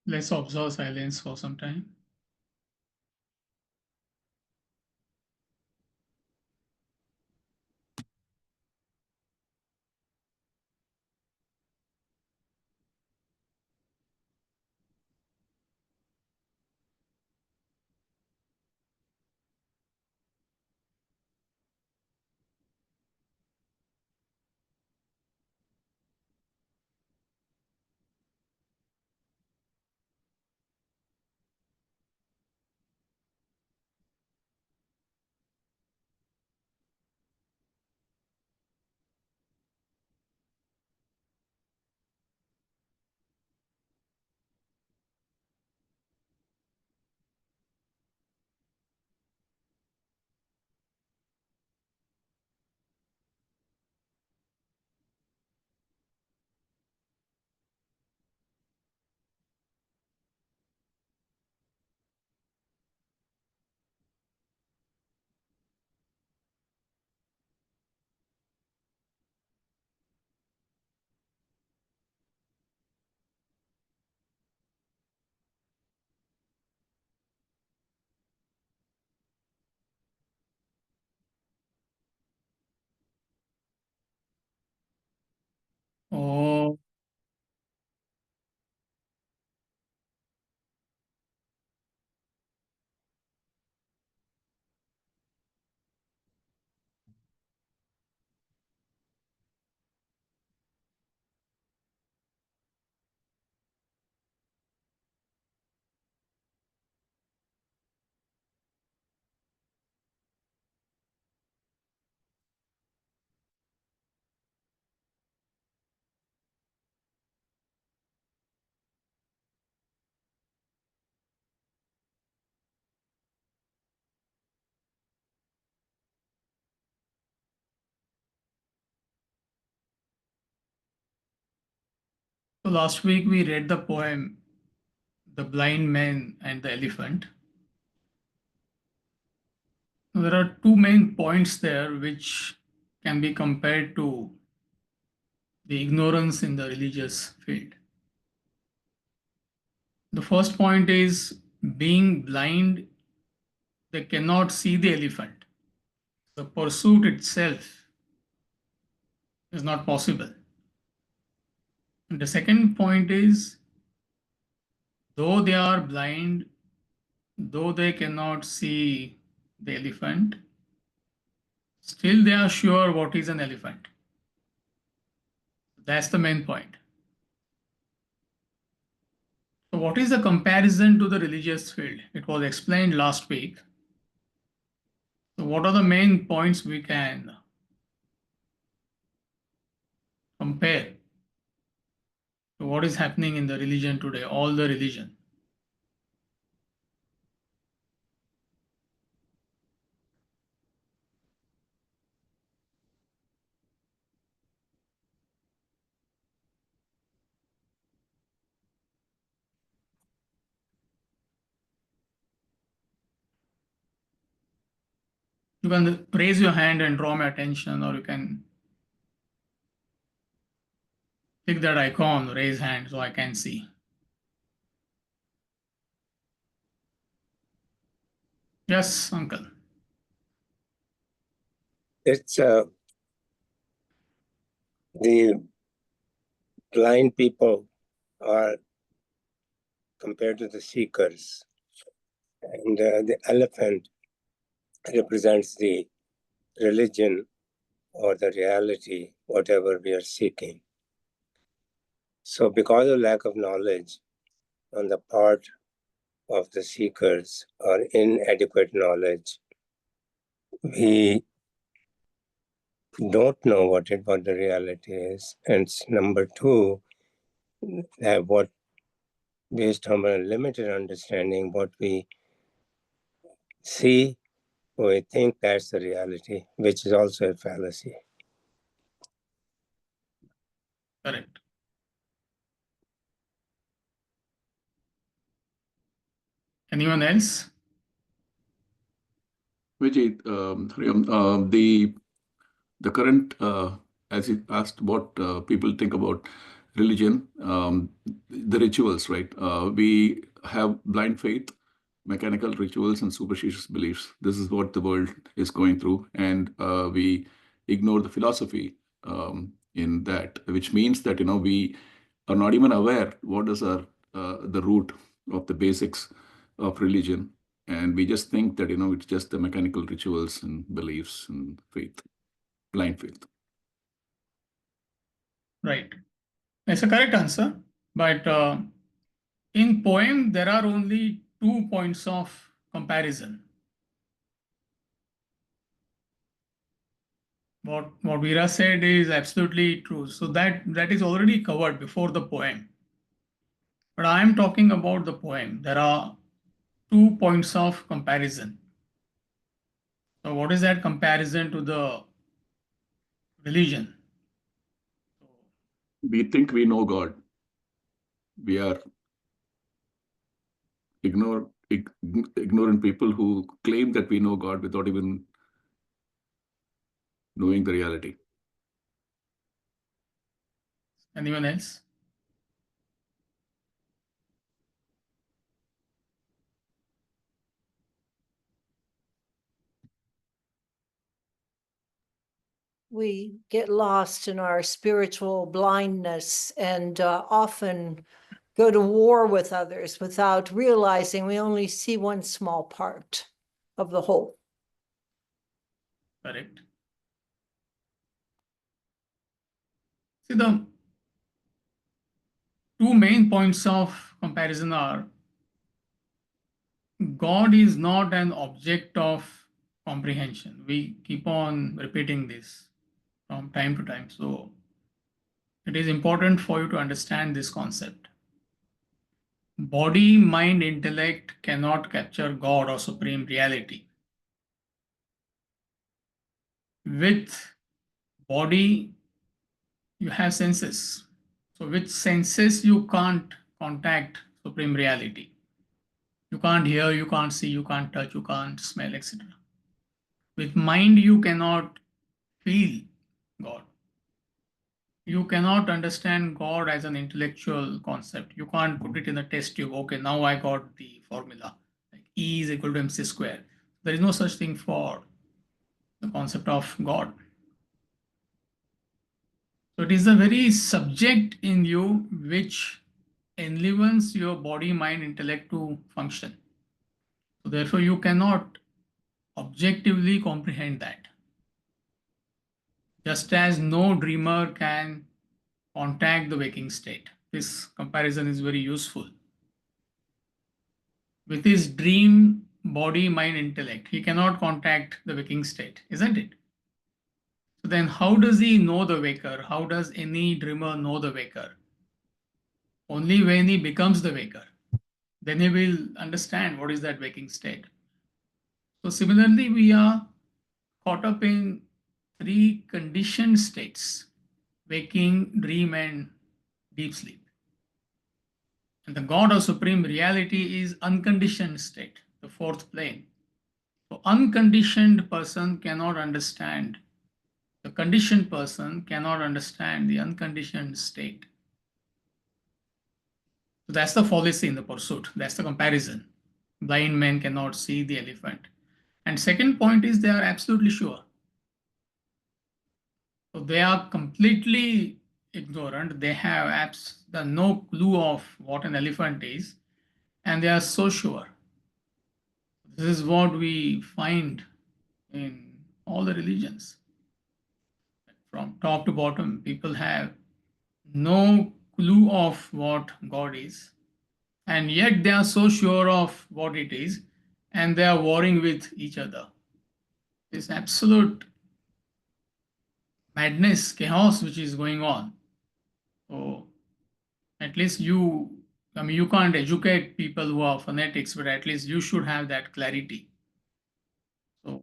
Let's observe silence for some time. Oh, so last week we read the poem The Blind Man and the Elephant. There are two main points there which can be compared to the ignorance in the religious field. The first point is being blind, they cannot see the elephant. The pursuit itself is not possible. And the second point is though they are blind, though they cannot see the elephant, still they are sure what is an elephant. That's the main point. So, what is the comparison to the religious field? It was explained last week. So, what are the main points we can compare to what is happening in the religion today, all the religion? You can raise your hand and draw my attention, or you can click that icon, raise hand, so I can see. Yes, uncle. It's the blind people are compared to the seekers, and the elephant represents the religion or the reality, whatever we are seeking. So, because of lack of knowledge on the part of the seekers or inadequate knowledge, we don't know what the reality is. And number two, what based on a limited understanding, what we see, we think that's the reality, which is also a fallacy. Correct. Anyone else? Vijay, Hariom, the current, as you asked what people think about religion, the rituals, right? We have blind faith, mechanical rituals, and superstitious beliefs. This is what the world is going through, and we ignore the philosophy in that, which means that we are not even aware what is our the root of the basics of religion, and we just think that it's just the mechanical rituals and beliefs and faith, blind faith. Right. That's a correct answer. But in poem, there are only 2 points of comparison. What Veera said is absolutely true. So that is already covered before the poem. But I am talking about the poem. There are 2 points of comparison. So what is that comparison to the religion? We think we know God. We are ignorant people who claim that we know God without even knowing the reality. Anyone else? We get lost in our spiritual blindness and often go to war with others without realizing we only see one small part of the whole. Correct. See, the two main points of comparison are God is not an object of comprehension. We keep on repeating this from time to time. So it is important for you to understand this concept. Body, mind, intellect cannot capture God or supreme reality. With body, you have senses. So with senses, you can't contact supreme reality. You can't hear, you can't see, you can't touch, you can't smell, etc. With mind, you cannot feel God. You cannot understand God as an intellectual concept. You can't put it in a test tube. Okay, now I got the formula. Like E is equal to mc square. There is no such thing for the concept of God. So it is the very subject in you which enlivens your body, mind, intellect to function. So therefore, you cannot objectively comprehend that. Just as no dreamer can contact the waking state. This comparison is very useful. With his dream, body, mind, intellect, he cannot contact the waking state, isn't it? So then how does he know the waker? How does any dreamer know the waker? Only when he becomes the waker. Then he will understand what is that waking state. So similarly, we are caught up in three conditioned states: waking, dream, and deep sleep. And the God or supreme reality is unconditioned state, the fourth plane. So unconditioned person cannot understand, the conditioned person cannot understand the unconditioned state. So that's the fallacy in the pursuit. That's the comparison. Blind men cannot see the elephant. And second point is they are absolutely sure. So they are completely ignorant. They have no clue of what an elephant is, and they are so sure. This is what we find in all the religions. From top to bottom, people have no clue of what God is, and yet they are so sure of what it is, and they are warring with each other. This absolute madness, chaos which is going on. So at least you can't educate people who are fanatics, but at least you should have that clarity. So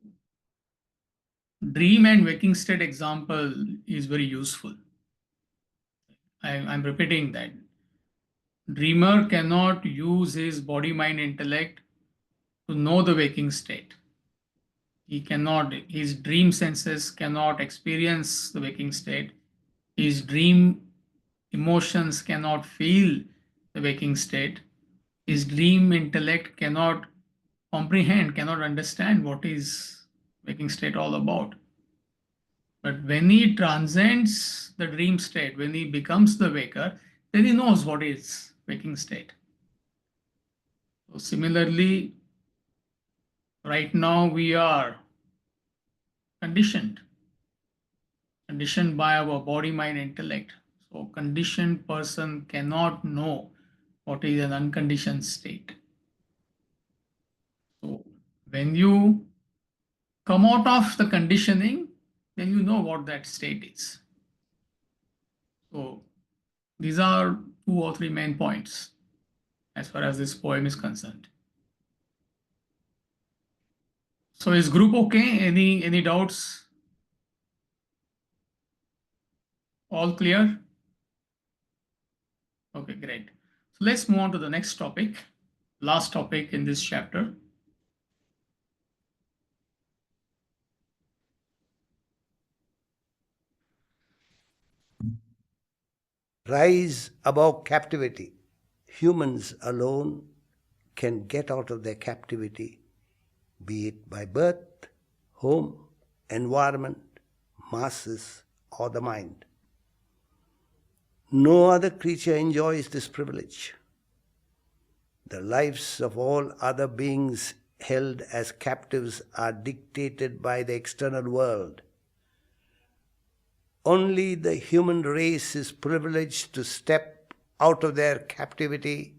dream and waking state example is very useful. I'm repeating that. Dreamer cannot use his body, mind, intellect to know the waking state. He cannot, his dream senses cannot experience the waking state. His dream emotions cannot feel the waking state. His dream intellect cannot comprehend, cannot understand what is waking state all about. But when he transcends the dream state, when he becomes the waker, then he knows what is waking state. So similarly, right now we are conditioned by our body, mind, intellect. So conditioned person cannot know what is an unconditioned state. So when you come out of the conditioning, then you know what that state is. So these are 2 or 3 main points as far as this poem is concerned. So is group okay? Any doubts? All clear? Okay, great. So let's move on to the next topic, last topic in this chapter. Rise above captivity. Humans alone can get out of their captivity, be it by birth, home, environment, masses, or the mind. No other creature enjoys this privilege. The lives of all other beings held as captives are dictated by the external world. Only the human race is privileged to step out of their captivity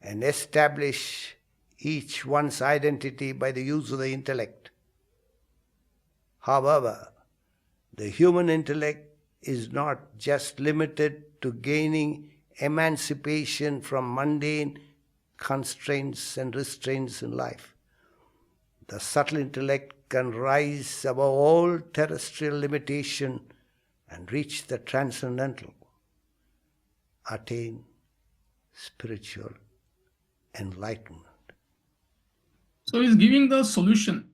and establish each one's identity by the use of the intellect. However, the human intellect is not just limited to gaining emancipation from mundane constraints and restraints in life. The subtle intellect can rise above all terrestrial limitation and reach the transcendental, attain spiritual enlightenment. So he's giving the solution.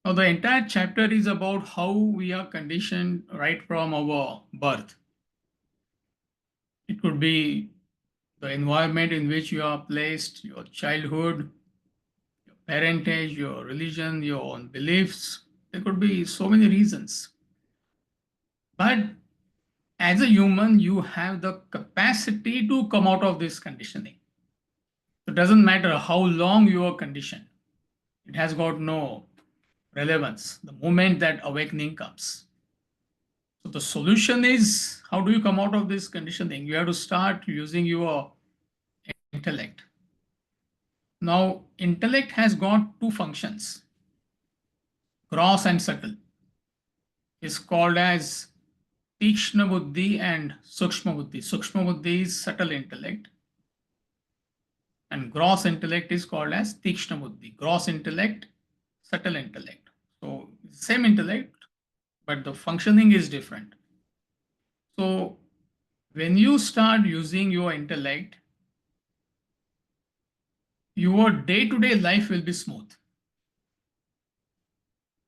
Now the entire chapter is about how we are conditioned right from our birth. It could be the environment in which you are placed, your childhood, your parentage, your religion, your own beliefs. There could be so many reasons. But as a human, you have the capacity to come out of this conditioning. It doesn't matter how long you are conditioned. It has got no relevance the moment that awakening comes. So the solution is, how do you come out of this conditioning? You have to start using your intellect. Now, intellect has got 2 functions, gross and subtle. Is called as Tikshna Buddhi and Sukshma Buddhi. Sukshma Buddhi is subtle intellect, and gross intellect is called as Tikshna Buddhi. Gross intellect, subtle intellect. So, same intellect, but the functioning is different. So, when you start using your intellect, your day-to-day life will be smooth.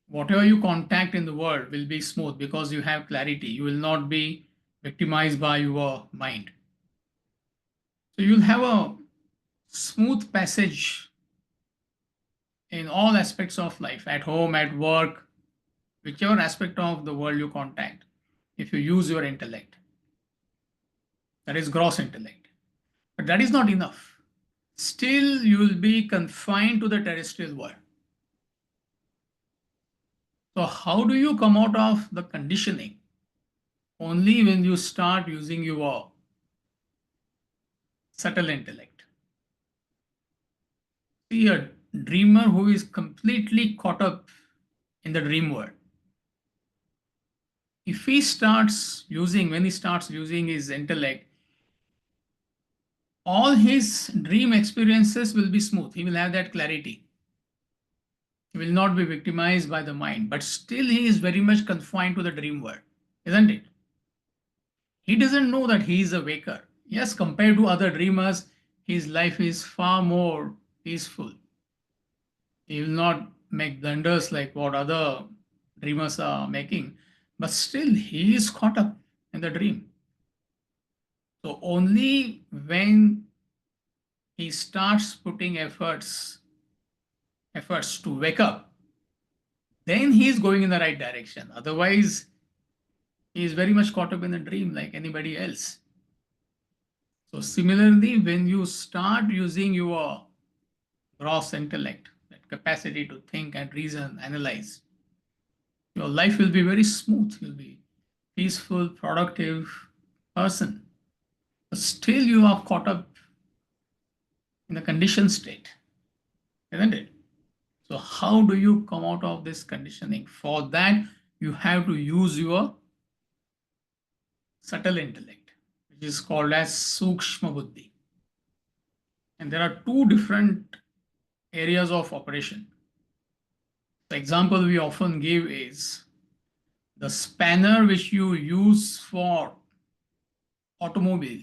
Whatever you contact in the world will be smooth because you have clarity. You will not be victimized by your mind. So you'll have a smooth passage in all aspects of life, at home, at work, whichever aspect of the world you contact, if you use your intellect. That is gross intellect. But that is not enough. Still, you will be confined to the terrestrial world. So how do you come out of the conditioning? Only when you start using your subtle intellect. See, a dreamer who is completely caught up in the dream world, if he starts using, when he starts using his intellect, all his dream experiences will be smooth. He will have that clarity. He will not be victimized by the mind, but still he is very much confined to the dream world, isn't it? He doesn't know that he is a waker. Yes, compared to other dreamers, his life is far more peaceful. He will not make blunders like what other dreamers are making, but still he is caught up in the dream. So only when he starts putting efforts to wake up, then he is going in the right direction. Otherwise, he is very much caught up in a dream like anybody else. So similarly, when you start using your gross intellect, that capacity to think and reason, analyze, your life will be very smooth. You'll be peaceful, productive person. But still you are caught up in a conditioned state, isn't it? So how do you come out of this conditioning? For that, you have to use your subtle intellect, which is called as Sukshma Buddhi. And there are two different areas of operation. The example we often give is the spanner which you use for automobile.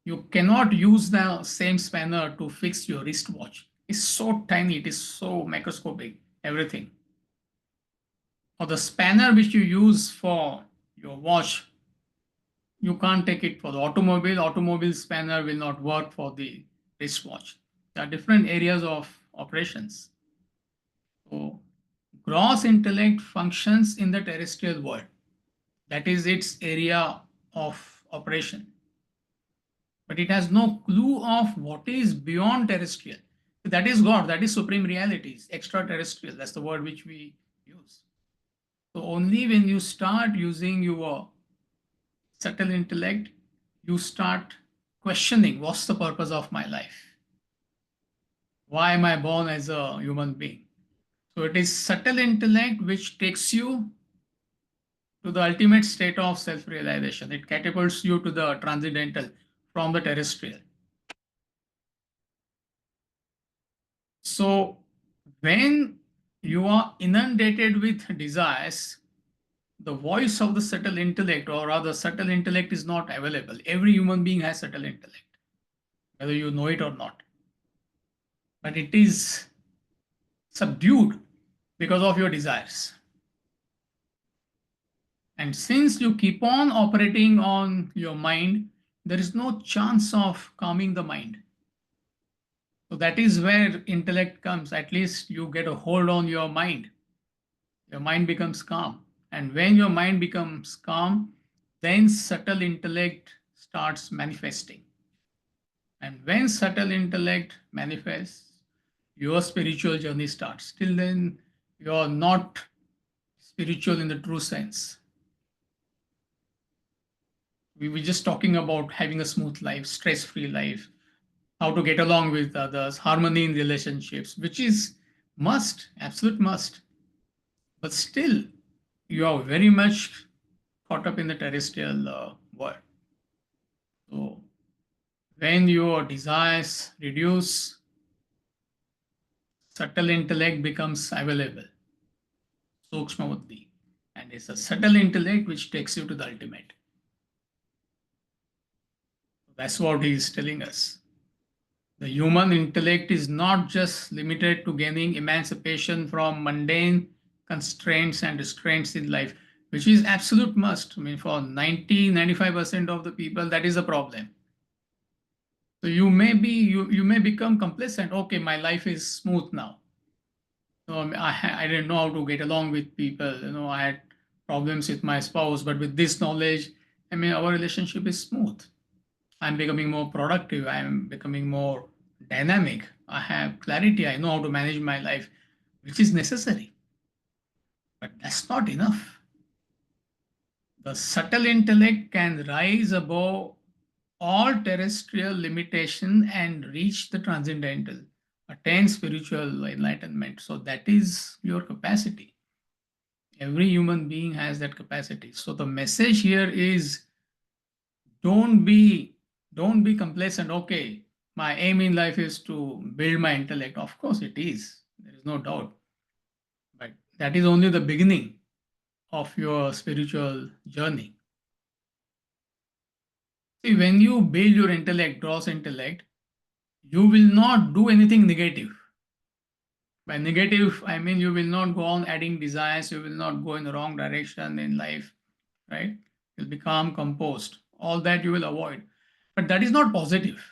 You cannot use the same spanner to fix your wristwatch. It's so tiny, it is so microscopic, everything. Or the spanner which you use for your watch, you can't take it for the automobile. Automobile spanner will not work for the wristwatch. There are different areas of operations. So gross intellect functions in the terrestrial world. That is its area of operation. But it has no clue of what is beyond terrestrial. That is God, that is supreme realities, extraterrestrial. That's the word which we use. So only when you start using your subtle intellect, you start questioning what's the purpose of my life? Why am I born as a human being? So it is subtle intellect which takes you to the ultimate state of self-realization. It catapults you to the transcendental from the terrestrial. So when you are inundated with desires, the voice of the subtle intellect, or rather subtle intellect, is not available. Every human being has subtle intellect, whether you know it or not. But it is subdued because of your desires. And since you keep on operating on your mind, there is no chance of calming the mind. So that is where intellect comes. At least you get a hold on your mind. Your mind becomes calm. And when your mind becomes calm, then subtle intellect starts manifesting. And when subtle intellect manifests, your spiritual journey starts. Till then, you're not spiritual in the true sense. We were just talking about having a smooth life, stress-free life, how to get along with others, harmony in relationships, which is must, absolute must. But still, you are very much caught up in the terrestrial world. So when your desires reduce, subtle intellect becomes available, Sukshma Buddhi. And it's a subtle intellect which takes you to the ultimate. That's what he is telling us. The human intellect is not just limited to gaining emancipation from mundane constraints and restraints in life, which is absolute must. I mean, for 95% of the people, that is a problem. So you may become complacent. Okay, my life is smooth now. So I didn't know how to get along with people. I had problems with my spouse, but with this knowledge, I mean, our relationship is smooth. I'm becoming more productive. I'm becoming more dynamic. I have clarity. I know how to manage my life, which is necessary. But that's not enough. The subtle intellect can rise above all terrestrial limitation and reach the transcendental, attain spiritual enlightenment. So that is your capacity. Every human being has that capacity. So the message here is don't be complacent. Okay, my aim in life is to build my intellect. Of course it is. There is no doubt. But that is only the beginning of your spiritual journey. See, when you build your intellect, gross intellect, you will not do anything negative. By negative, I mean you will not go on adding desires, you will not go in the wrong direction in life, right? You'll become composed. all that you will avoid. But that is not positive.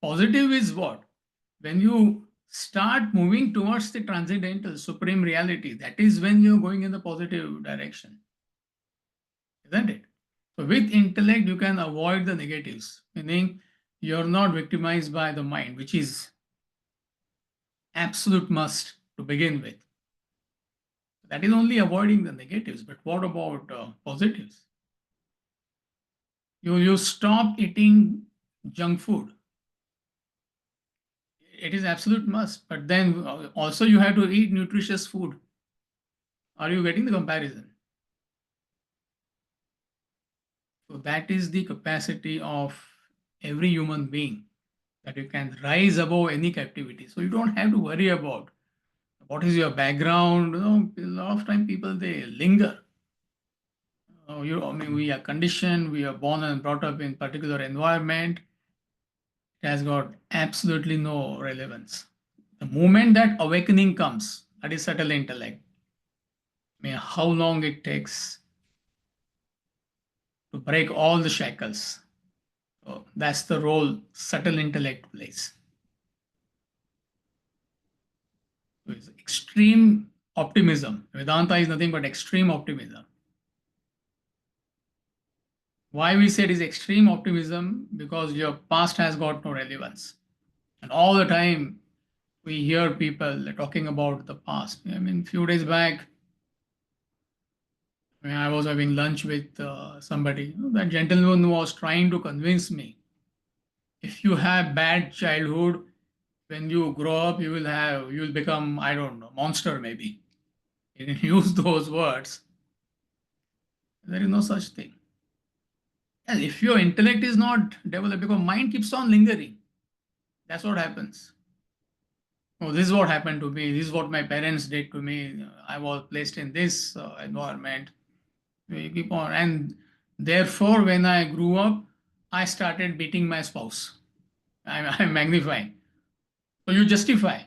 Positive is what? When you start moving towards the transcendental supreme reality, that is when you're going in the positive direction, isn't it? So with intellect, you can avoid the negatives, meaning you're not victimized by the mind, which is absolute must to begin with. That is only avoiding the negatives. But what about positives? You stop eating junk food. It is absolute must. But then also you have to eat nutritious food. Are you getting the comparison? So that is the capacity of every human being, that you can rise above any captivity. So you don't have to worry about what is your background. A lot of time people, they linger. I mean, we are conditioned, we are born and brought up in particular environment. It has got absolutely no relevance. The moment that awakening comes, that is subtle intellect. I mean, how long it takes to break all the shackles. So that's the role subtle intellect plays. So it's extreme optimism. Vedanta is nothing but extreme optimism. Why we say it is extreme optimism? Because your past has got no relevance. And all the time we hear people talking about the past. I mean, a few days back, when I was having lunch with somebody, that gentleman was trying to convince me, if you have bad childhood, when you grow up, you will become, I don't know, monster maybe. He didn't use those words. There is no such thing. And if your intellect is not developed, because mind keeps on lingering, that's what happens. Oh, this is what happened to me. This is what my parents did to me. I was placed in this environment. We keep on, and therefore, when I grew up, I started beating my spouse. I'm magnifying. So you justify.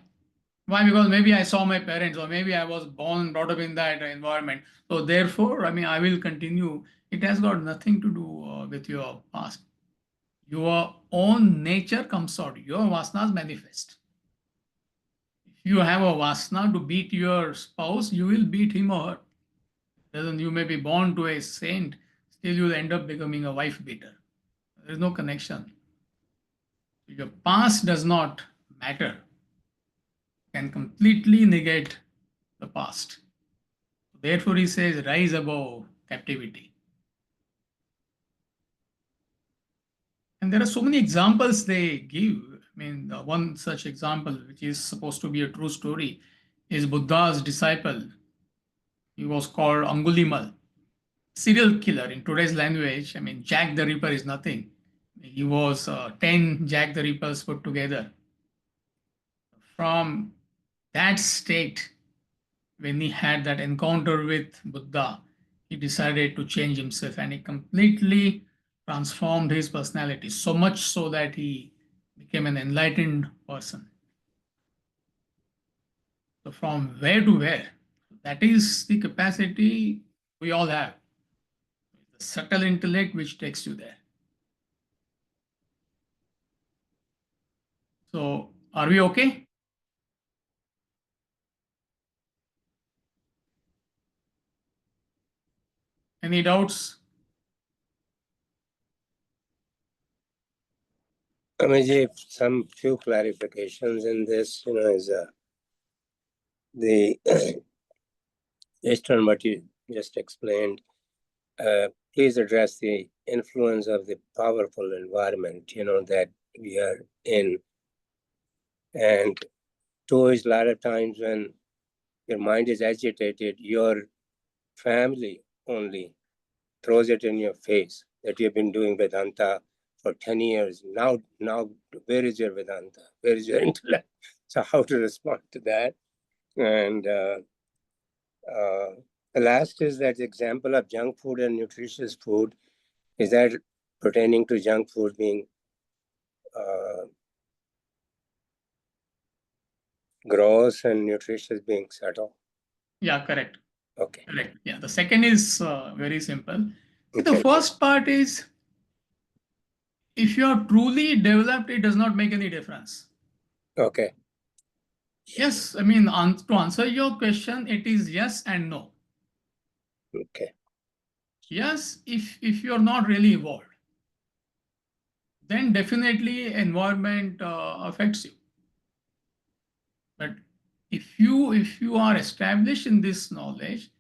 Why? Because maybe I saw my parents, or maybe I was born and brought up in that environment. So therefore, I mean, I will continue. It has got nothing to do with your past. Your own nature comes out. Your vasanas manifest. If you have a vasana to beat your spouse, you will beat him or her. Doesn't, you may be born to a saint, still you'll end up becoming a wife beater. There is no connection. Your past does not matter. Can completely negate the past. Therefore, he says, rise above captivity. And there are so many examples they give. I mean, one such example, which is supposed to be a true story, is Buddha's disciple. He was called Angulimal, serial killer in today's language. I mean, Jack the Ripper is nothing. He was 10 Jack the Rippers put together. From that state, when he had that encounter with Buddha, he decided to change himself and he completely transformed his personality, so much so that he became an enlightened person. So, from where to where? That is the capacity we all have. The subtle intellect which takes you there. So, are we okay? Any doubts? Amaji, some few clarifications in this, is the based on what you just explained. Please address the influence of the powerful environment, that we are in. And two is a lot of times when your mind is agitated, your family only throws it in your face that you've been doing Vedanta for 10 years. Now, where is your Vedanta? Where is your intellect? So how to respond to that? And the last is that example of junk food and nutritious food. Is that pertaining to junk food being gross and nutritious being subtle? Yeah, correct. Okay. Correct. Yeah, the second is very simple. The Okay. first part is, if you are truly developed, it does not make any difference. Okay. Yes, I mean, to answer your question, it is yes and no. Okay. Yes, if you're not really evolved, then definitely environment affects you. But if you are established in this knowledge,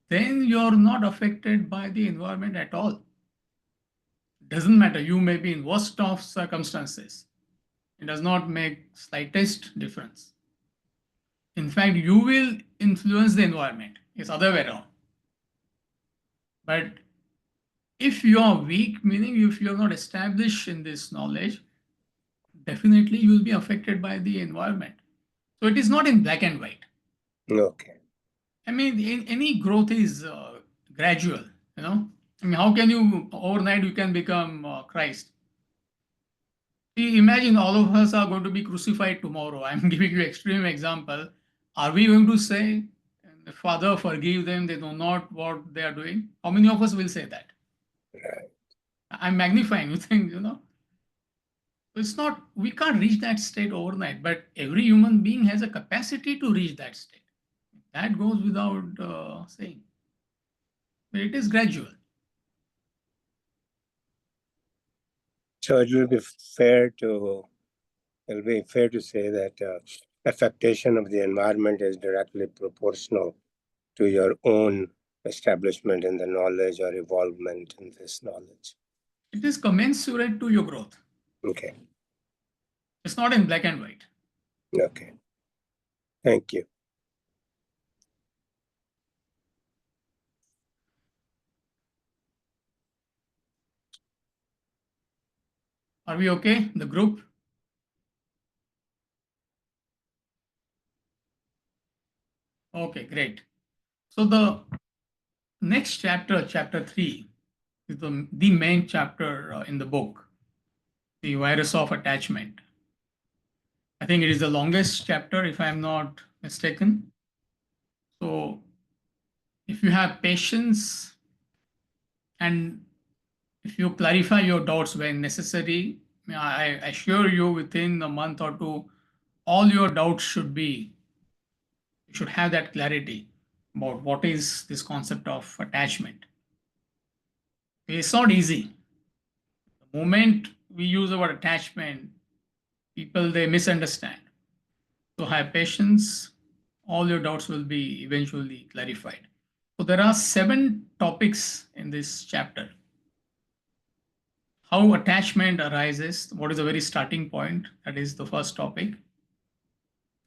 then you're not affected by the environment at all. Doesn't matter. You may be in worst of circumstances. It does not make slightest difference. In fact, you will influence the environment. It's other way around. But if you are weak, meaning if you're not established in this knowledge, definitely you will be affected by the environment. So it is not in black and white. Okay. I mean, any growth is gradual. I mean, how can you overnight you can become Christ? See, imagine all of us are going to be crucified tomorrow. I'm giving you extreme example. Are we going to say, Father, forgive them, they know not what they are doing? How many of us will say that? Right. I'm magnifying, you think, It's not, we can't reach that state overnight, but every human being has a capacity to reach that state. That goes without saying. But it is gradual. So it'll be fair to say that affectation of the environment is directly proportional to your own establishment in the knowledge or evolvement in this knowledge. It is commensurate to your growth. Okay. It's not in black and white. Okay. Thank you. Are we okay? The group? Okay, great. So the next chapter, chapter 3, is the main chapter in the book, the virus of attachment. I think it is the longest chapter, if I'm not mistaken. So if you have patience and if you clarify your doubts when necessary, I assure you within a month or two, all your doubts you should have that clarity about what is this concept of attachment. It's not easy. The moment we use the word attachment, people they misunderstand. So have patience, all your doubts will be eventually clarified. So there are 7 topics in this chapter. How attachment arises, what is the very starting point? That is the first topic.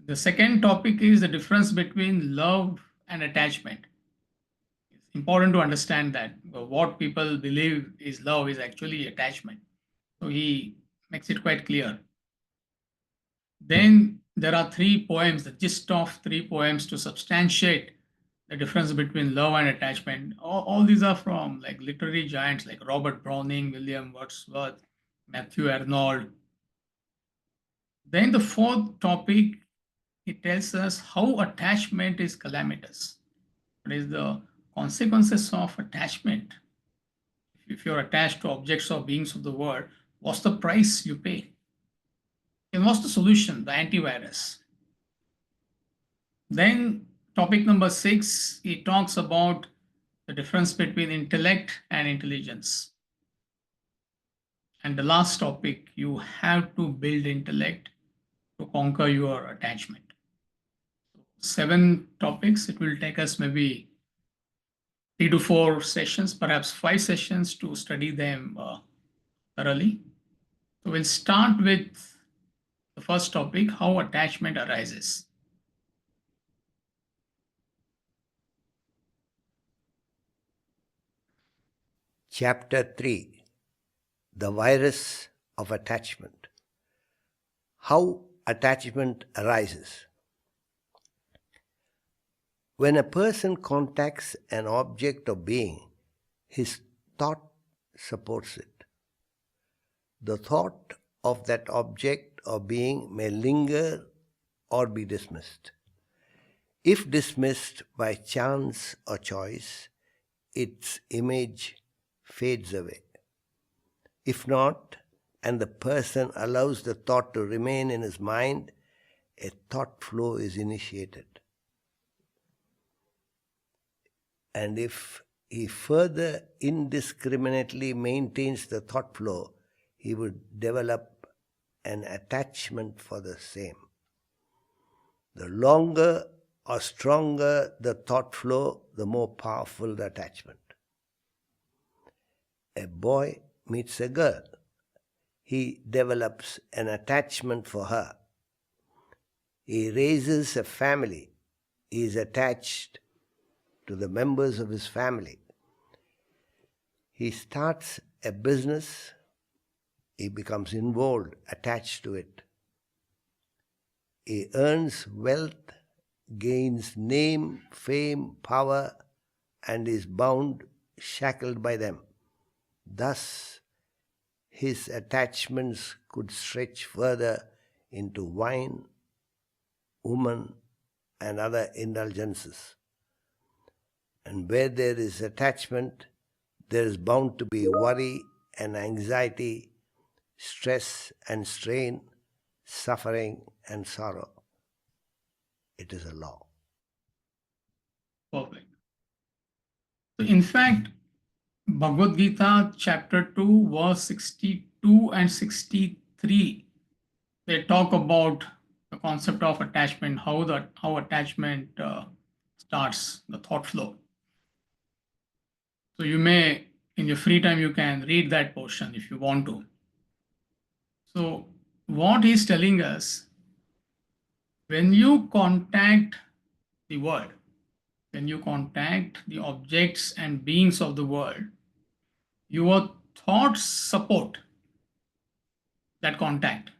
The second topic is the difference between love and attachment. It's important to understand that what people believe is love is actually attachment. So he makes it quite clear. Then there are 3 poems, the gist of 3 poems to substantiate the difference between love and attachment. All these are from like literary giants like Robert Browning, William Wordsworth, Matthew Arnold. Then the fourth topic, it tells us how attachment is calamitous. What is the consequences of attachment? If you're attached to objects or beings of the world, what's the price you pay? And what's the solution? The antivirus. Then topic number 6, it talks about the difference between intellect and intelligence. And the last topic, you have to build intellect to conquer your attachment. 7 topics. It will take us maybe 3 to 4 sessions, perhaps 5 sessions to study them thoroughly. So we'll start with the first topic, how attachment arises. Chapter 3: The Virus of Attachment. How attachment arises. When a person contacts an object or being, his thought supports it. The thought of that object or being may linger or be dismissed. If dismissed by chance or choice, its image fades away. If not, and the person allows the thought to remain in his mind, a thought flow is initiated. And if he further indiscriminately maintains the thought flow, he would develop an attachment for the same. The longer or stronger the thought flow, the more powerful the attachment. A boy meets a girl. He develops an attachment for her. He raises a family. He is attached to the members of his family. He starts a business. He becomes involved, attached to it. He earns wealth, gains name, fame, power, and is bound, shackled by them. Thus, his attachments could stretch further into wine, woman, and other indulgences. And where there is attachment, there is bound to be worry and anxiety, stress and strain, suffering and sorrow. It is a law. Perfect. So in fact, Bhagavad Gita chapter 2 verse 62 and 63, they talk about the concept of attachment, how attachment starts the thought flow. So you may, in your free time, you can read that portion if you want to. So what he's telling us, when you contact the world, when you contact the objects and beings of the world, your thoughts support that contact.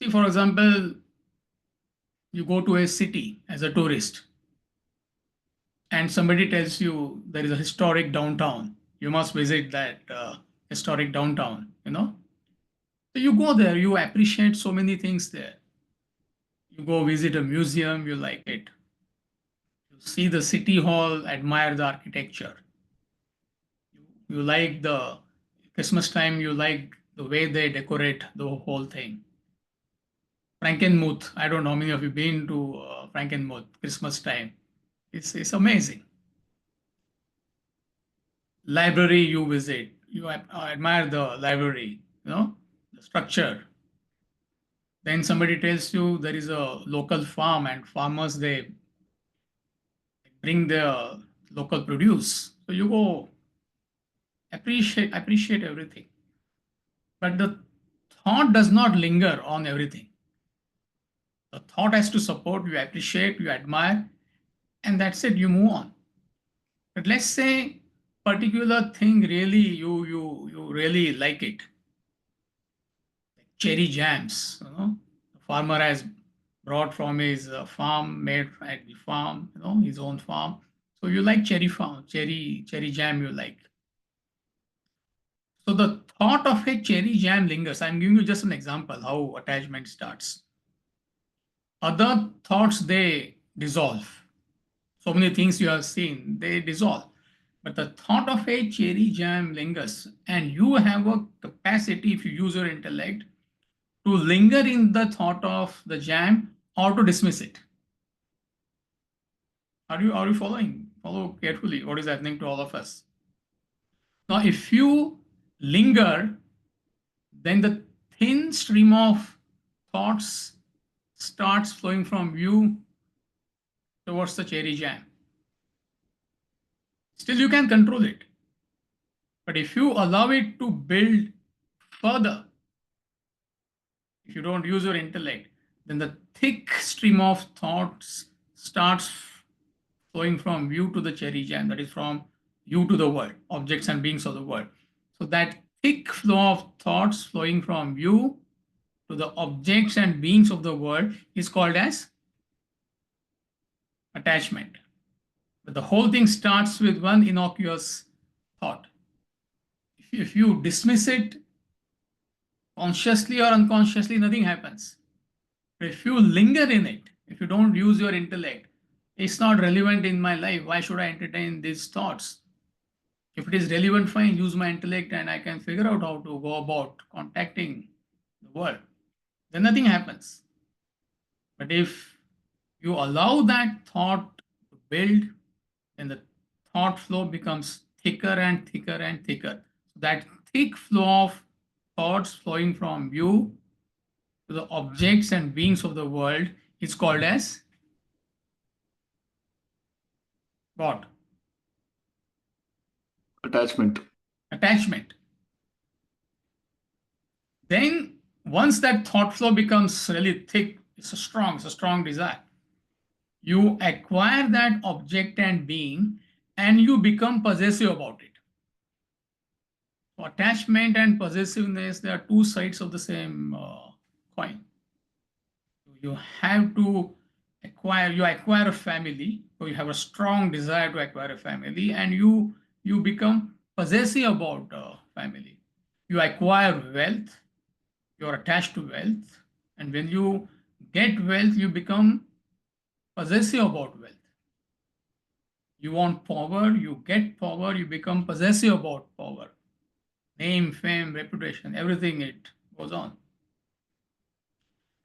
See, for example, you go to a city as a tourist and somebody tells you there is a historic downtown. You must visit that historic downtown, So you go there, you appreciate so many things there. You go visit a museum, you like it. You see the city hall, admire the architecture. You like the Christmas time, you like the way they decorate the whole thing. Frankenmuth, I don't know how many of you been to Frankenmuth Christmas time. It's amazing. Library you visit, you admire the library, the structure. Then somebody tells you there is a local farm and farmers, they bring their local produce. So you go appreciate everything. But the thought does not linger on everything. The thought has to support, you appreciate, you admire, and that's it, you move on. But let's say particular thing really you really like it. Like cherry jams, the farmer has brought from his farm, made at the farm, his own farm. So you like cherry jam you like. So the thought of a cherry jam lingers. I'm giving you just an example how attachment starts. Other thoughts, they dissolve. So many things you have seen, they dissolve. But the thought of a cherry jam lingers, and you have a capacity, if you use your intellect, to linger in the thought of the jam or to dismiss it. Are you following? Follow carefully what is happening to all of us. Now, if you linger, then the thin stream of thoughts starts flowing from you towards the cherry jam. Still, you can control it. But if you allow it to build further, if you don't use your intellect, then the thick stream of thoughts starts flowing from you to the cherry jam, that is from you to the world, objects and beings of the world. So that thick flow of thoughts flowing from you to the objects and beings of the world is called as attachment. But the whole thing starts with one innocuous thought. If you dismiss it consciously or unconsciously, nothing happens. But if you linger in it, if you don't use your intellect, it's not relevant in my life. Why should I entertain these thoughts? If it is relevant, fine, use my intellect and I can figure out how to go about contacting the world. Then nothing happens. But if you allow that thought to build, then the thought flow becomes thicker and thicker and thicker. So that thick flow of thoughts flowing from you to the objects and beings of the world is called as what? Attachment. Attachment. Then once that thought flow becomes really thick, it's a strong desire. You acquire that object and being and you become possessive about it. So attachment and possessiveness, they are two sides of the same coin. You have to acquire a family, so you have a strong desire to acquire a family, and you become possessive about family. You acquire wealth, you're attached to wealth, and when you get wealth, you become possessive about wealth. You want power, you get power, you become possessive about power. Name, fame, reputation, everything it goes on.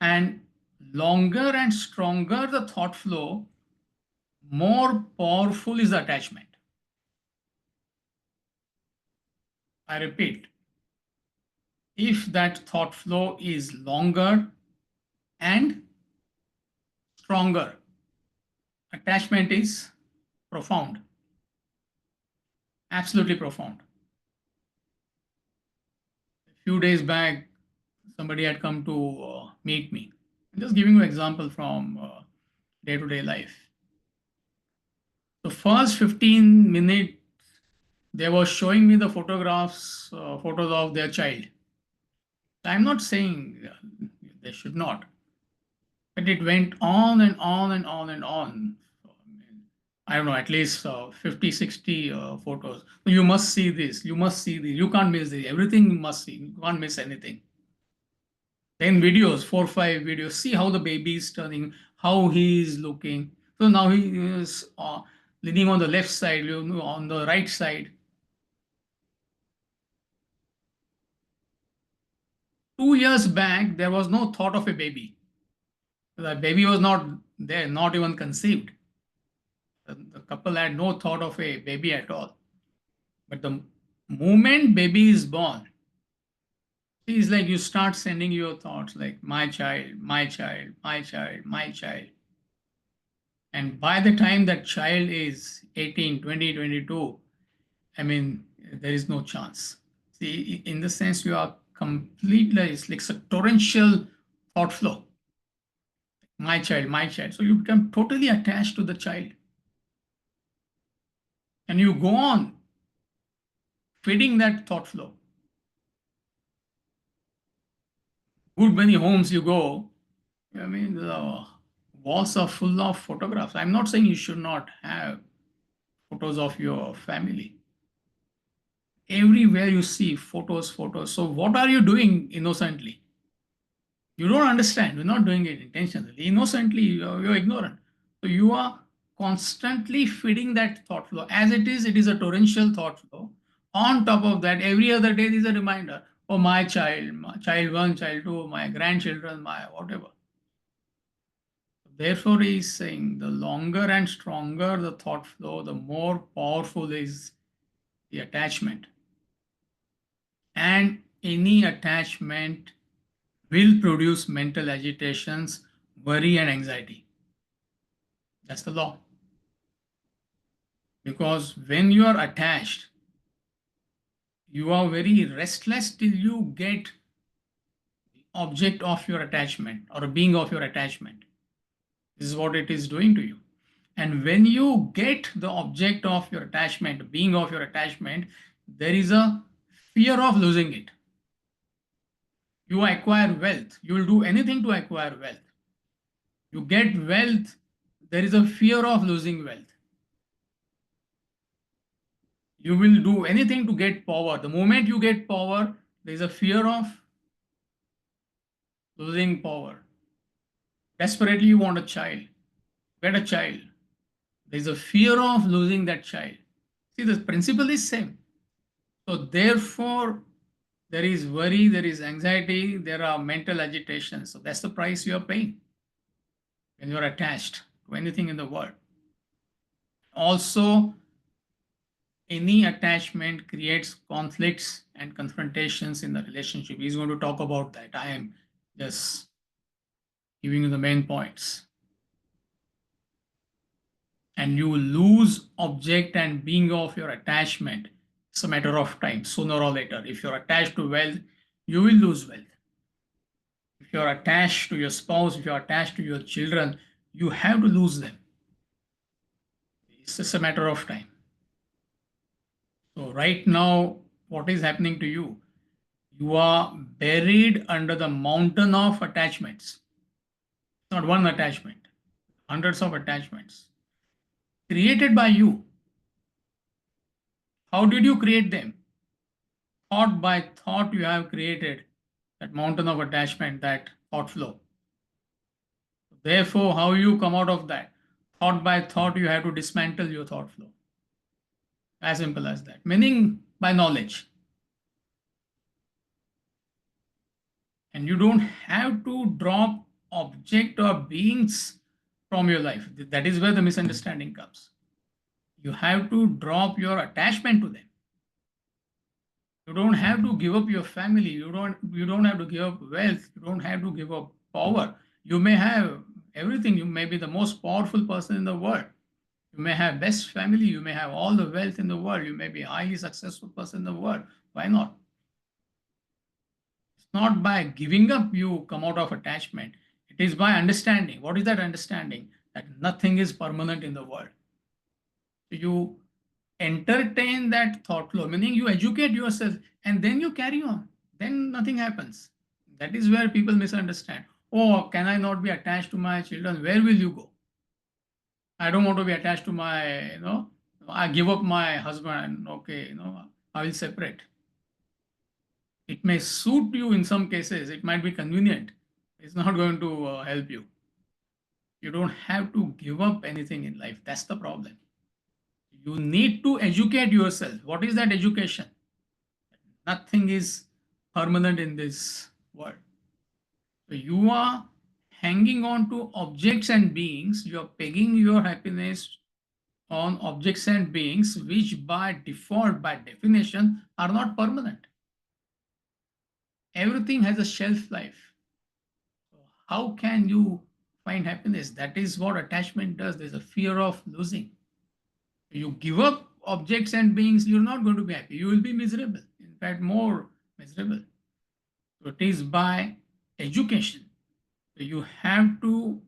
And longer and stronger the thought flow, more powerful is the attachment. I repeat, if that thought flow is longer and stronger, attachment is profound, absolutely profound. A few days back, somebody had come to meet me. I'm just giving you an example from day-to-day life. The first 15 minutes, they were showing me the photos of their child. I'm not saying they should not, but it went on and on and on and on. So, I don't know, at least 50, 60 photos. You must see this, you must see this, you can't miss this, everything you must see, you can't miss anything. Then videos, 4 or 5 videos, see how the baby is turning, how he is looking. So now he is leaning on the left side, on the right side. 2 years back, there was no thought of a baby. The baby was not there, not even conceived. The couple had no thought of a baby at all. But the moment baby is born, it's like you start sending your thoughts like my child, my child, my child, my child. And by the time that child is 18, 20, 22, I mean, there is no chance. See, in the sense, you are completely, it's like a torrential thought flow. My child, my child. So you become totally attached to the child. And you go on feeding that thought flow. Good many homes you go, I mean, the walls are full of photographs. I'm not saying you should not have photos of your family. Everywhere you see photos, photos. So what are you doing innocently? You don't understand. You're not doing it intentionally. Innocently, you're ignorant. So you are constantly feeding that thought flow. As it is a torrential thought flow. On top of that, every other day is a reminder. Oh, my child one, child two, my grandchildren, my whatever. Therefore, he is saying the longer and stronger the thought flow, the more powerful is the attachment. And any attachment will produce mental agitations, worry, and anxiety. That's the law. Because when you are attached, you are very restless till you get the object of your attachment or a being of your attachment. This is what it is doing to you. And when you get the object of your attachment, being of your attachment, there is a fear of losing it. You acquire wealth. You will do anything to acquire wealth. You get wealth, there is a fear of losing wealth. You will do anything to get power. The moment you get power, there is a fear of losing power. Desperately, you want a child. Get a child. There is a fear of losing that child. See, the principle is same. So therefore, there is worry, there is anxiety, there are mental agitation. So that's the price you are paying when you're attached to anything in the world. Also, any attachment creates conflicts and confrontations in the relationship. He's going to talk about that. I am just giving you the main points. And you lose object and being of your attachment. It's a matter of time, sooner or later. If you're attached to wealth, you will lose wealth. If you're attached to your spouse, if you're attached to your children, you have to lose them. It's just a matter of time. So right now, what is happening to you? You are buried under the mountain of attachments. Not one attachment, hundreds of attachments created by you. How did you create them? Thought by thought, you have created that mountain of attachment, that thought flow. Therefore, how you come out of that? Thought by thought, you have to dismantle your thought flow. As simple as that. Meaning by knowledge. And you don't have to drop object or beings from your life. That is where the misunderstanding comes. You have to drop your attachment to them. You don't have to give up your family. You don't have to give up wealth. You don't have to give up power. You may have everything. You may be the most powerful person in the world. You may have best family. You may have all the wealth in the world. You may be a highly successful person in the world. Why not? It's not by giving up you come out of attachment. It is by understanding. What is that understanding? That nothing is permanent in the world. So you entertain that thought flow, meaning you educate yourself and then you carry on. Then nothing happens. That is where people misunderstand. Oh, can I not be attached to my children? Where will you go? I don't want to be attached to my, I give up my husband. Okay, I will separate. It may suit you in some cases. It might be convenient. It's not going to help you. You don't have to give up anything in life. That's the problem. You need to educate yourself. What is that education? Nothing is permanent in this world. So you are hanging on to objects and beings. You are pegging your happiness on objects and beings, which by default, by definition, are not permanent. Everything has a shelf life. So how can you find happiness? That is what attachment does. There's a fear of losing. You give up objects and beings, you're not going to be happy. You will be miserable. In fact, more miserable. So it is by education. So you have to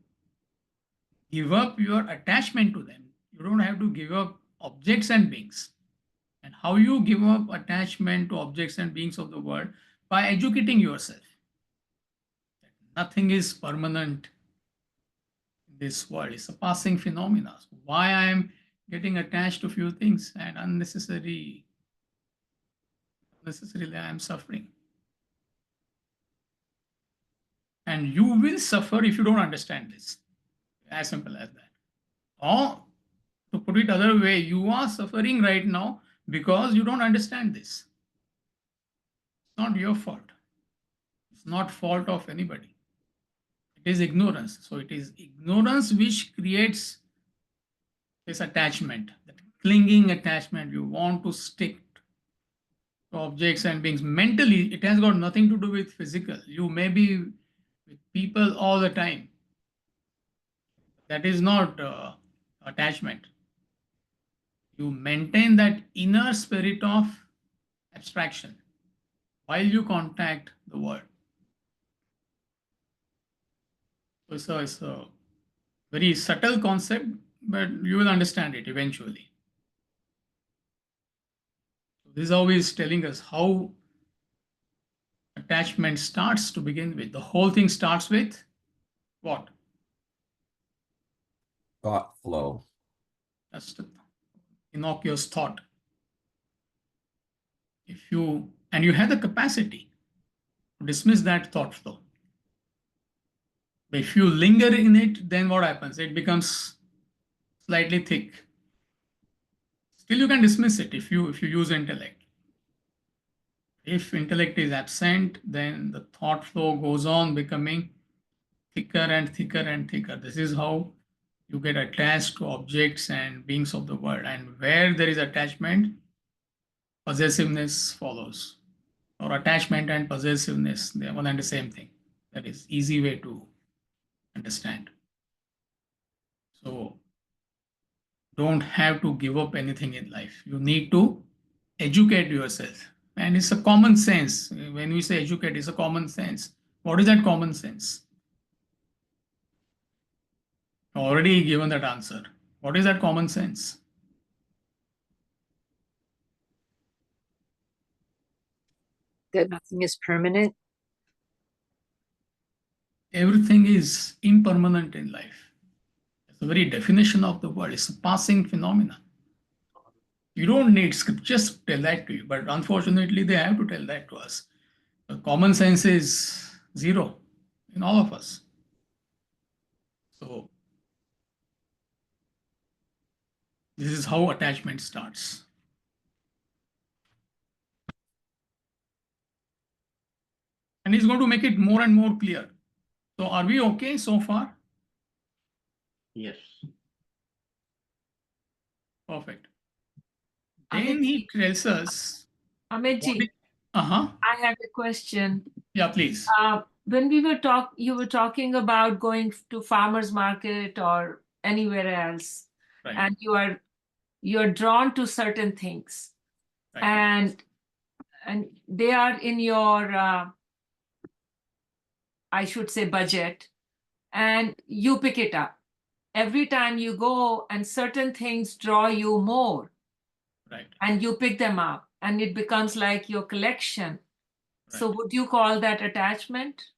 give up your attachment to them. You don't have to give up objects and beings. And how you give up attachment to objects and beings of the world? By educating yourself. Nothing is permanent in this world. It's a passing phenomena. So why I am getting attached to few things and unnecessarily I am suffering. And you will suffer if you don't understand this. As simple as that. Or to put it other way, you are suffering right now because you don't understand this. It's not your fault. It's not fault of anybody. It is ignorance. So it is ignorance which creates this attachment, that clinging attachment. You want to stick to objects and beings. Mentally, it has got nothing to do with physical. You may be with people all the time. That is not attachment. You maintain that inner spirit of abstraction while you contact the world. So it's a very subtle concept, but you will understand it eventually. So this is how he is telling us how attachment starts to begin with. The whole thing starts with what? Thought flow. Just innocuous thought. And you have the capacity to dismiss that thought flow. But if you linger in it, then what happens? It becomes slightly thick. Still, you can dismiss it if you use intellect. If intellect is absent, then the thought flow goes on becoming thicker and thicker and thicker. This is how you get attached to objects and beings of the world. And where there is attachment, possessiveness follows. Or attachment and possessiveness, they are one and the same thing. That is easy way to understand. So don't have to give up anything in life. You need to educate yourself. And it's a common sense. When we say educate, it's a common sense. What is that common sense? Already given that answer. What is that common sense? That nothing is permanent. Everything is impermanent in life. It's the very definition of the word. It's a passing phenomenon. You don't need scriptures to tell that to you, but unfortunately, they have to tell that to us. The common sense is zero in all of us. So, this is how attachment starts. And he's going to make it more and more clear. So, are we okay so far? Yes. Perfect. Then he tells us. Amitji, Uh-huh. I have a question. Yeah, please. When you were talking about going to farmers market or anywhere else, Right. and you're drawn to certain things, Right. and they are in your I should say budget, and you pick it up. Every time you go, and certain things draw you more, Right. and you pick them up, and it becomes like your collection. So Right. would you call that attachment?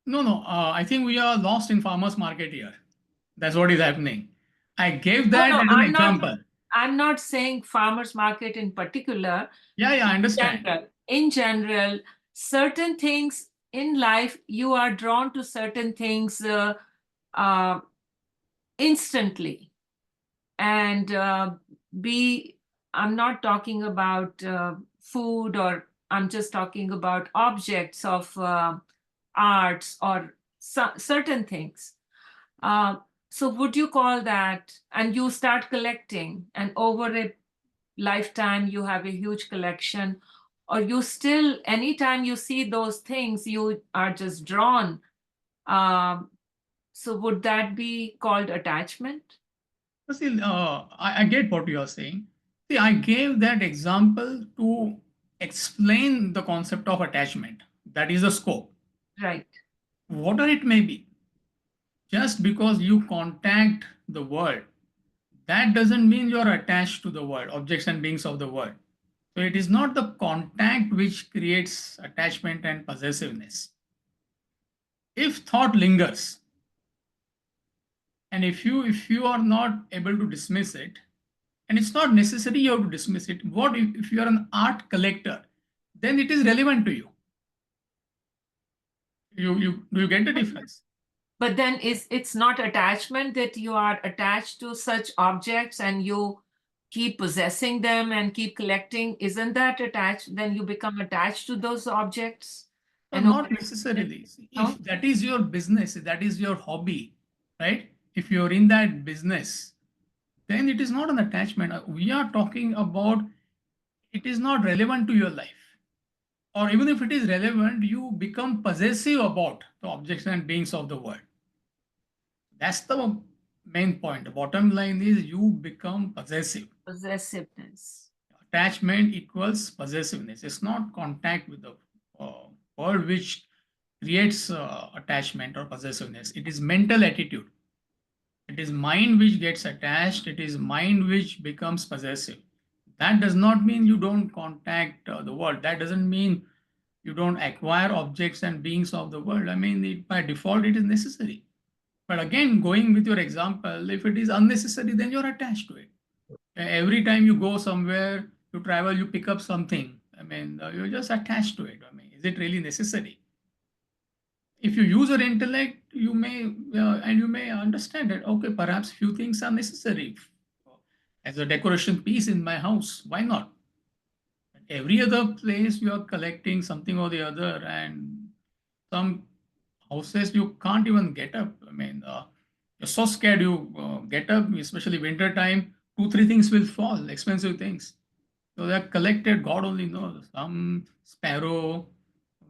No. I think we are lost in farmers market here. That's what is happening. I gave that No, as an example. I'm not saying farmers market in particular. Yeah, I understand. In general, certain things in life, you are drawn to certain things instantly. And I'm not talking about food, or I'm just talking about objects of arts or certain things. So would you call that, and you start collecting, and over a lifetime you have a huge collection, or you still, anytime you see those things, you are just drawn? So would that be called attachment? See, I get what you are saying. See, I gave that example to explain the concept of attachment. That is the scope. Right. Whatever it may be. Just because you contact the world, that doesn't mean you're attached to the world, objects and beings of the world. So it is not the contact which creates attachment and possessiveness. If thought lingers, and if you are not able to dismiss it, and it's not necessary you have to dismiss it. What if you are an art collector? Then it is relevant to you. Do you get the difference? But then it's not attachment, that you are attached to such objects and you keep possessing them and keep collecting? Isn't that attached? Then you become attached to those objects? And not necessarily. No? If that is your business, that is your hobby, right? If you're in that business, then it is not an attachment. We are talking about it is not relevant to your life. Or even if it is relevant, you become possessive about the objects and beings of the world. That's the main point. The bottom line is you become possessive. Possessiveness. Attachment equals possessiveness. It's not contact with the world which creates attachment or possessiveness. It is mental attitude. It is mind which gets attached. It is mind which becomes possessive. That does not mean you don't contact the world. That doesn't mean you don't acquire objects and beings of the world. I mean, by default, it is necessary. But again, going with your example, if it is unnecessary, then you're attached to it. Every time you go somewhere, you travel, you pick up something. I mean, you're just attached to it. I mean, is it really necessary? If you use your intellect, you may and you may understand it. Okay, perhaps few things are necessary as a decoration piece in my house. Why not? every other place you are collecting something or the other, and some houses you can't even get up. I mean, you're so scared you get up, especially winter time. 2, 3 things will fall, expensive things. So they're collected. God only knows. Some sparrow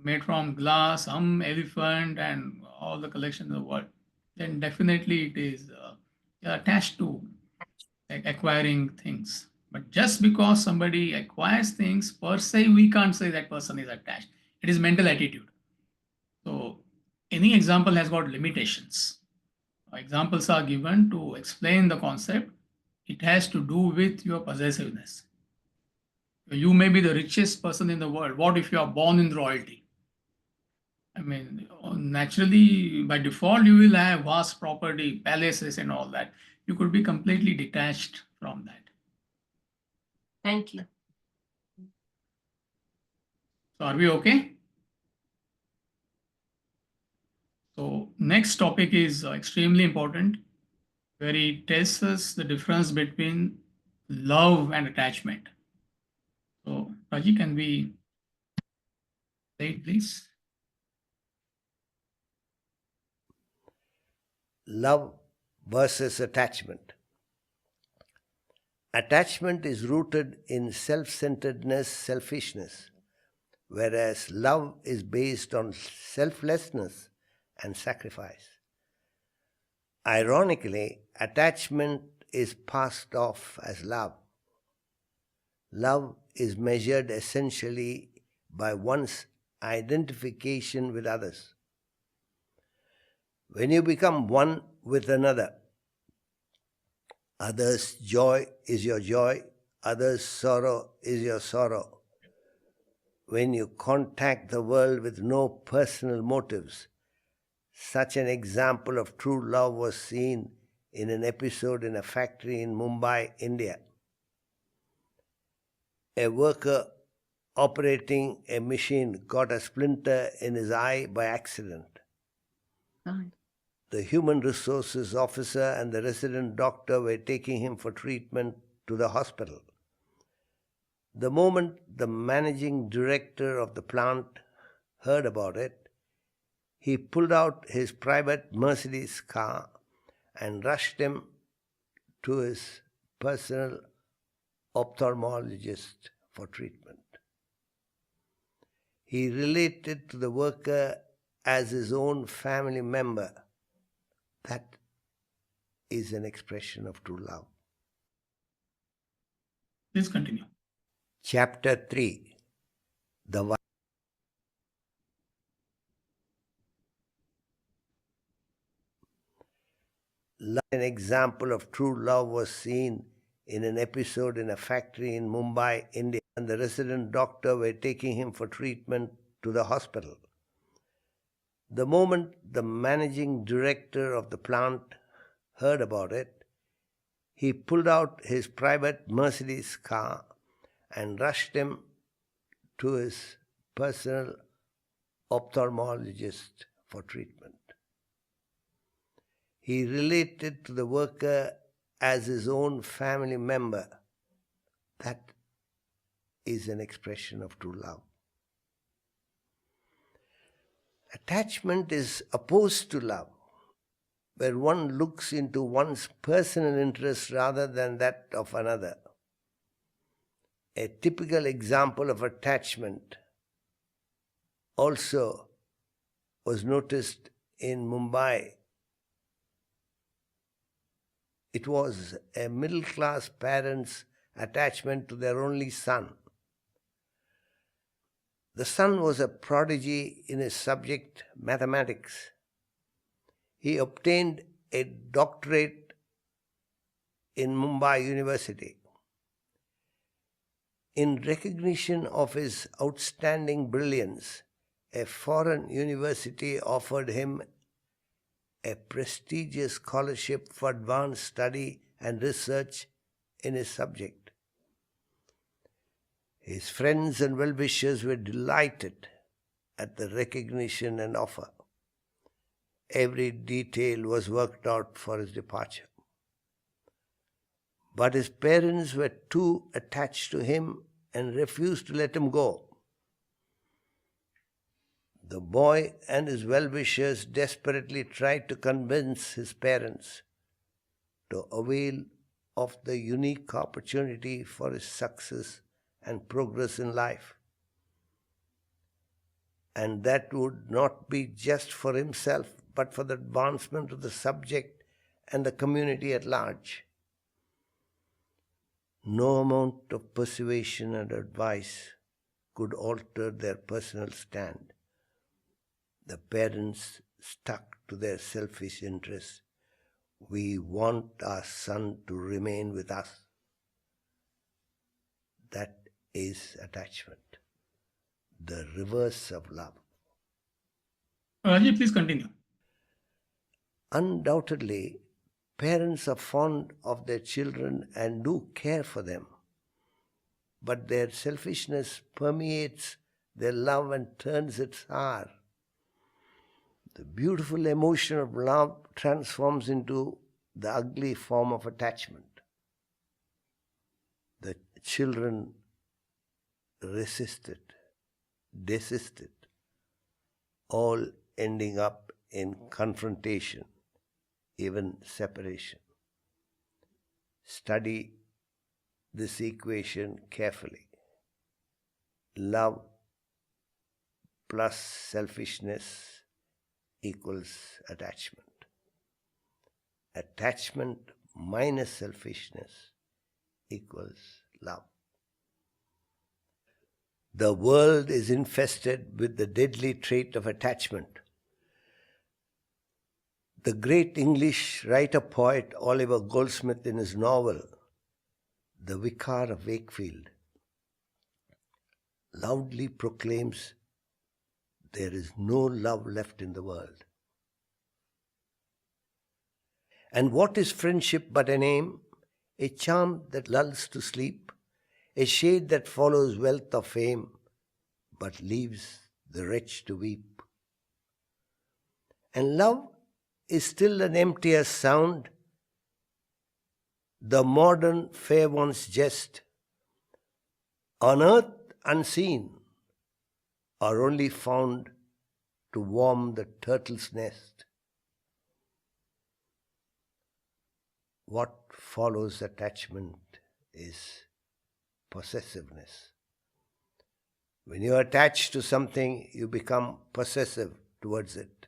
made from glass, some elephant, and all the collection in the world. Then definitely it is attached to acquiring things. But just because somebody acquires things per se, we can't say that person is attached. It is mental attitude. So any example has got limitations. Examples are given to explain the concept. It has to do with your possessiveness. You may be the richest person in the world. What if you are born in royalty? I mean, naturally, by default, you will have vast property, palaces, and all that. You could be completely detached from that. Thank you. So, are we okay? So, next topic is extremely important, where he tells us the difference between love and attachment. So, Raji, can we say it, please? Love versus attachment. Attachment is rooted in self-centeredness, selfishness, whereas love is based on selflessness and sacrifice. Ironically, attachment is passed off as love. Love is measured essentially by one's identification with others. When you become one with another, others' joy is your joy, others' sorrow is your sorrow. When you contact the world with no personal motives, such an example of true love was seen in an episode in a factory in Mumbai, India. A worker operating a machine got a splinter in his eye by accident. Fine. The human resources officer and the resident doctor were taking him for treatment to the hospital. The moment the managing director of the plant heard about it, he pulled out his private Mercedes car and rushed him to his personal ophthalmologist for treatment. He related to the worker as his own family member. That is an expression of true love. Please continue. Chapter 3. The An example of true love was seen in an episode in a factory in Mumbai, India, and the resident doctor were taking him for treatment to the hospital. The moment the managing director of the plant heard about it, he pulled out his private Mercedes car and rushed him to his personal ophthalmologist for treatment. He related to the worker as his own family member. That is an expression of true love. Attachment is opposed to love, where one looks into one's personal interest rather than that of another. A typical example of attachment also was noticed in Mumbai. It was a middle-class parent's attachment to their only son. The son was a prodigy in his subject, mathematics. He obtained a doctorate in Mumbai University. In recognition of his outstanding brilliance, a foreign university offered him a prestigious scholarship for advanced study and research in his subject. His friends and well-wishers were delighted at the recognition and offer. Every detail was worked out for his departure. But his parents were too attached to him and refused to let him go. The boy and his well-wishers desperately tried to convince his parents to avail of the unique opportunity for his success and progress in life. And that would not be just for himself, but for the advancement of the subject and the community at large. No amount of persuasion and advice could alter their personal stand. The parents stuck to their selfish interests. We want our son to remain with us. That is attachment, the reverse of love. Rajiv, please continue. Undoubtedly, parents are fond of their children and do care for them, but their selfishness permeates their love and turns it sour. The beautiful emotion of love transforms into the ugly form of attachment. The children resisted, desisted, all ending up in confrontation, even separation. Study this equation carefully. Love plus selfishness equals attachment. Attachment minus selfishness equals love. The world is infested with the deadly trait of attachment. The great English writer-poet Oliver Goldsmith, in his novel The Vicar of Wakefield, loudly proclaims there is no love left in the world. And what is friendship but a name, a charm that lulls to sleep, a shade that follows wealth or fame, but leaves the wretch to weep? And love is still an emptier sound, the modern fair one's jest. On earth unseen, are only found to warm the turtle's nest. What follows attachment is possessiveness. When you are attached to something, you become possessive towards it.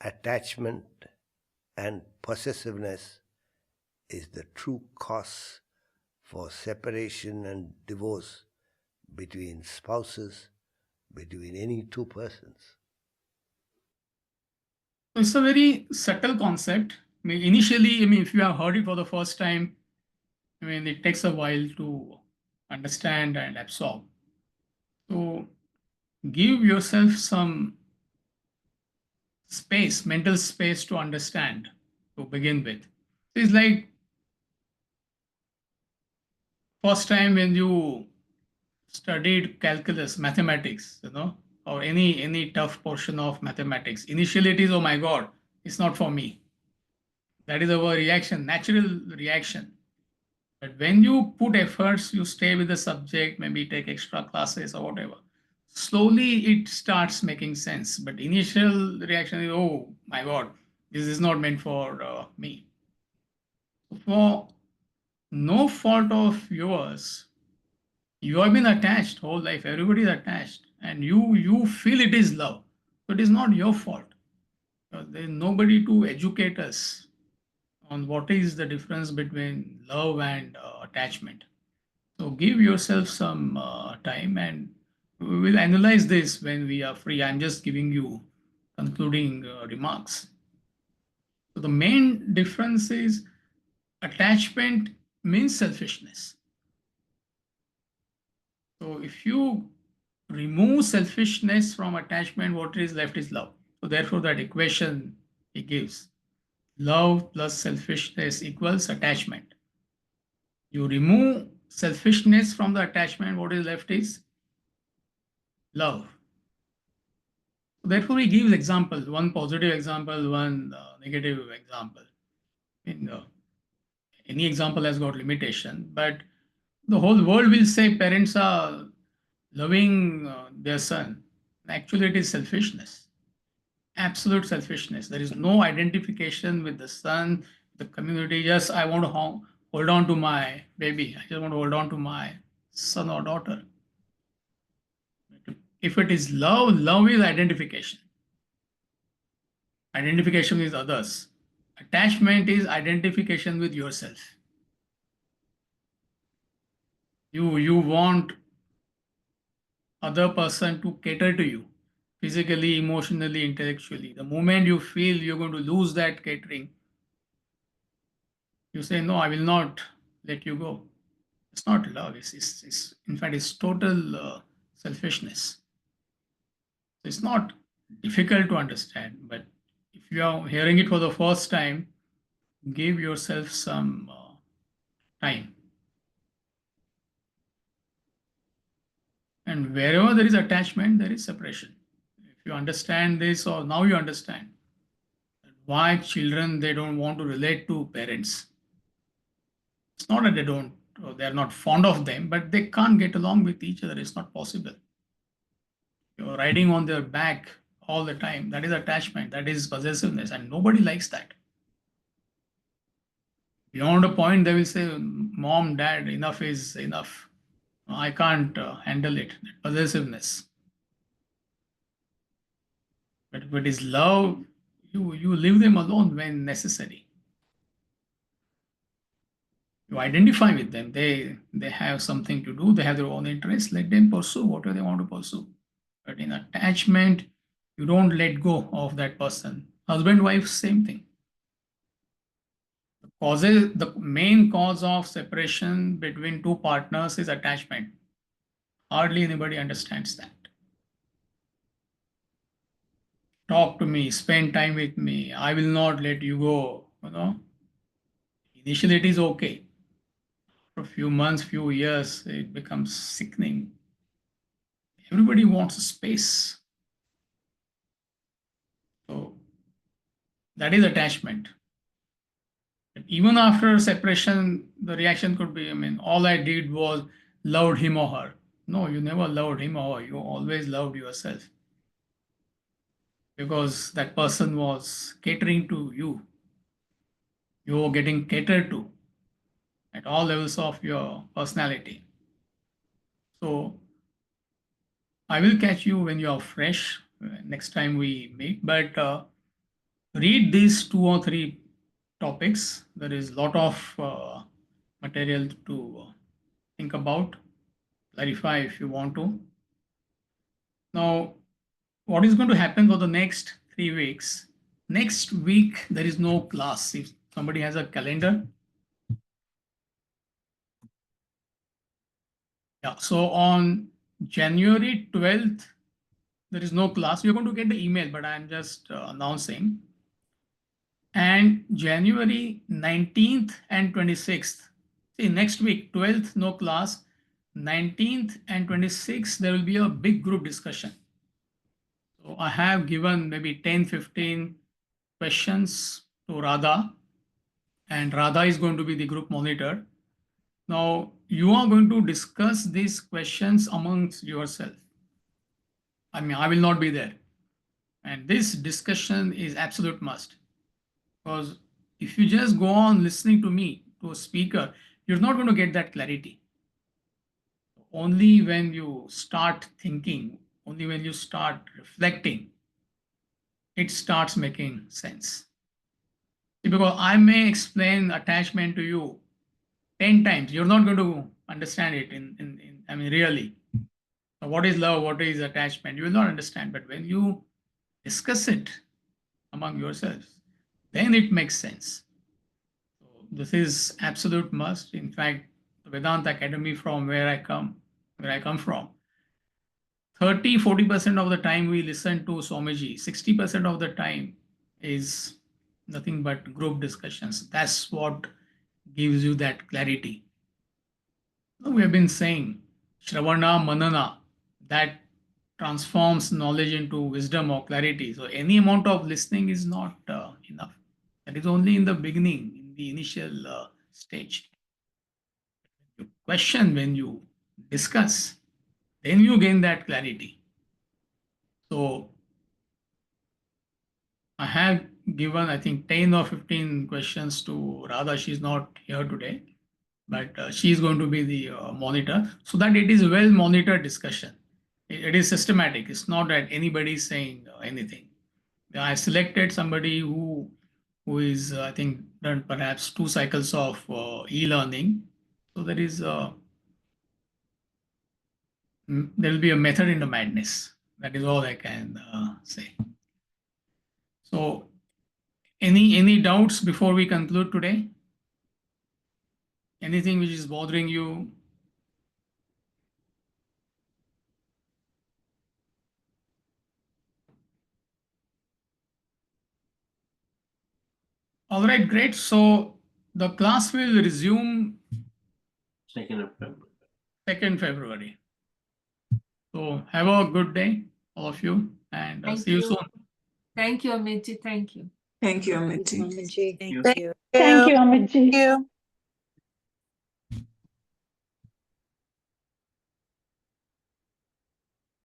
Attachment and possessiveness is the true cause for separation and divorce between spouses, between any two persons. It's a very subtle concept. Initially, if you have heard it for the first time, it takes a while to understand and absorb. So give yourself some space, mental space to understand to begin with. It's like first time when you studied calculus, mathematics, or any tough portion of mathematics. Initially, it is, oh my God, it's not for me. That is our reaction, natural reaction. But when you put efforts, you stay with the subject, maybe take extra classes or whatever. Slowly, it starts making sense. But initial reaction is, oh my God, this is not meant for me. For no fault of yours, you have been attached whole life. Everybody is attached, and you feel it is love. So it is not your fault. There is nobody to educate us on what is the difference between love and attachment. So give yourself some time, and we will analyze this when we are free. I'm just giving you concluding remarks. So the main difference is attachment means selfishness. So if you remove selfishness from attachment, what is left is love. So therefore, that equation he gives, love plus selfishness equals attachment. You remove selfishness from the attachment, what is left is love. So therefore, he gives examples, one positive example, one negative example. Any example has got limitation, but The whole world will say parents are loving their son. Actually, it is selfishness, absolute selfishness. There is no identification with the son, the community. Just I want to hold on to my baby. I just want to hold on to my son or daughter. If it is love, love is identification. Identification with others. Attachment is identification with yourself. You want other person to cater to you physically, emotionally, intellectually. The moment you feel you're going to lose that catering, you say, no, I will not let you go. It's not love. It's in fact, it's total selfishness. It's not difficult to understand, but if you are hearing it for the first time, give yourself some time. And wherever there is attachment, there is separation. If you understand this, or now you understand why children they don't want to relate to parents. It's not that they don't, or they are not fond of them, but they can't get along with each other. It's not possible. You're riding on their back all the time. That is attachment. That is possessiveness, and nobody likes that. Beyond a point, they will say, "Mom, Dad, enough is enough. I can't handle it." Possessiveness. But if it is love, you leave them alone when necessary. You identify with them. They have something to do. They have their own interests. Let them pursue whatever they want to pursue. But in attachment, you don't let go of that person. Husband, wife, same thing. The main cause of separation between two partners is attachment. Hardly anybody understands that. Talk to me, spend time with me. I will not let you go. Initially it is okay. For a few months, few years, it becomes sickening. Everybody wants a space. So that is attachment. Even after separation, the reaction could be, all I did was loved him or her. No, you never loved him or her. You always loved yourself. Because that person was catering to you. You were getting catered to at all levels of your personality. So I will catch you when you are fresh next time we meet. But read these 2 or 3 topics. There is a lot of material to think about, clarify if you want to. Now, what is going to happen for the next 3 weeks? Next week, there is no class. If somebody has a calendar. Yeah, so on January 12th, there is no class. You're going to get the email, but I'm just announcing. And January 19th and 26th, see, next week, 12th, no class. 19th and 26th, there will be a big group discussion. So I have given maybe 10, 15 questions to Radha, and Radha is going to be the group monitor. Now, you are going to discuss these questions amongst yourself. I will not be there. And this discussion is absolute must. Because if you just go on listening to me, to a speaker, you're not going to get that clarity. Only when you start thinking, only when you start reflecting, it starts making sense. Because I may explain attachment to you 10 times, you're not going to understand it really. So what is love? What is attachment? You will not understand. But when you discuss it among yourselves, then it makes sense. So this is absolute must. In fact, the Vedanta Academy from where I come from, 30-40% of the time we listen to Swamiji, 60% of the time is nothing but group discussions. That's what gives you that clarity. We have been saying Shravana Manana, that transforms knowledge into wisdom or clarity. So any amount of listening is not enough. That is only in the beginning, in the initial stage. You question, when you discuss, then you gain that clarity. So I have given, I think, 10 or 15 questions to Radha. She's not here today, but she's going to be the monitor, so that it is a well monitored discussion. It is systematic. It's not that anybody is saying anything. I selected somebody who is, I think, done perhaps 2 cycles of e-learning. So there is there will be a method in the madness. That is all I can say. So any doubts before we conclude today? Anything which is bothering you? All right, great. So the class will resume 2nd of February. 2nd February. So have a good day, all of you, and Thank see you you. soon. Thank you, Amitji. Thank you. Thank you, Amitji. Thank you. Thank you, Amitji. Thank you.